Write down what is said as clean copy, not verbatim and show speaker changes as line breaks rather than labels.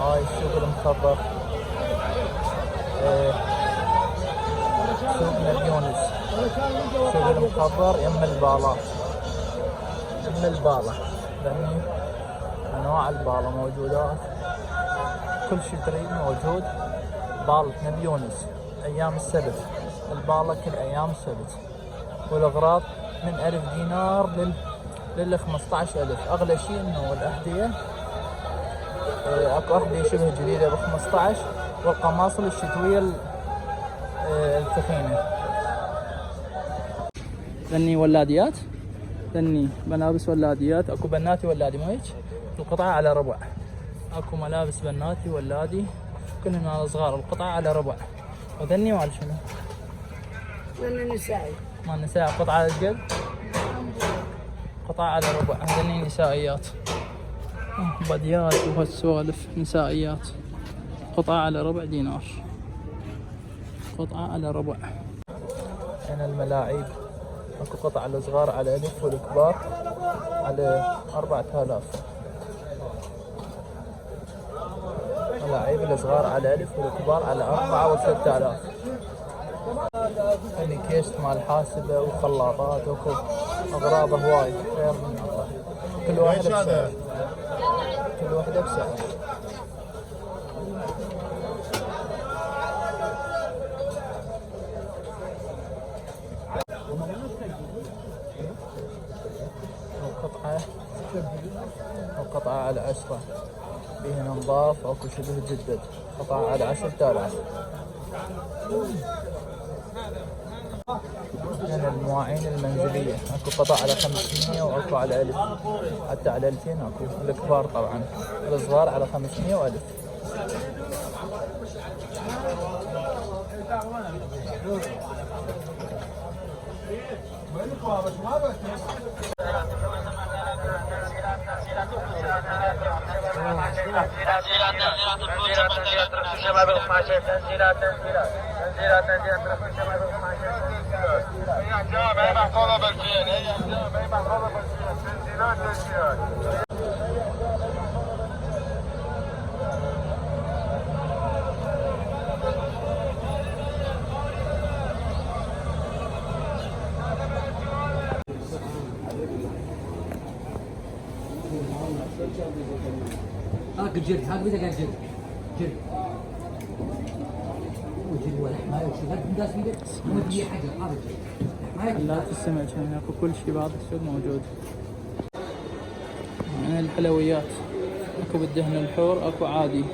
هاي السوق المخضر. سوق نبي يونس. السوق المخضر يم البالة. يم البالة ذني أنواع البالة موجودات، كل شي تريد موجود. بالة نبي يونس أيام السبت، البالة كل أيام السبت. والأغراض من 1000 دينار لل 15,000. أغلى شي إنه الأحذية، أكو أحذية شبه جديدة ب 15، والقماصل الشتوية الثخينة. ذني ولاديات، ذني ملابس ولاديات، أكو بناتي ولادي ما هيك. القطعة على ربع. أكو ملابس بناتي ولادي كلهم مال صغار، القطعة على ربع. وذني مال شنو؟
مال نسائي.
مال نساء قطعة على الجد، قطعة على ربع. هذني نسائيات، بديات وهالسوالف نسائيات. قطعة على ربع دينار، قطعة على ربع. هنا الملاعيب، اكو قطعة الصغار على 1000 والكبار على 4000. ملاعيب الصغار على 1000 والكبار على 4 و6000. هني كيس مال حاسبة وخلاطات، واكو اغراض هواي خير من الله. كل واحدة بسعر، كل واحدة بسعر. القطعة على 10، فيها نظاف اكو شبه جدد. قطعة على 10,000. هنا المواعين المنزلية، اكو قطع على 500 واكو على 1000، حتى على 2000 اكو. الكبار طبعا، الصغار على 500 و1000.
هاك الجلد، هاك بدك الجلد، جلد. وجلد ولحمة وشي، هاك بداس بيدك، مو تجي حاجة، هذا الجلد.
محلات السمك هنا اكو كل شي بهذا السوق موجود. هنا الحلويات، اكو بالدهن الحور اكو عادي.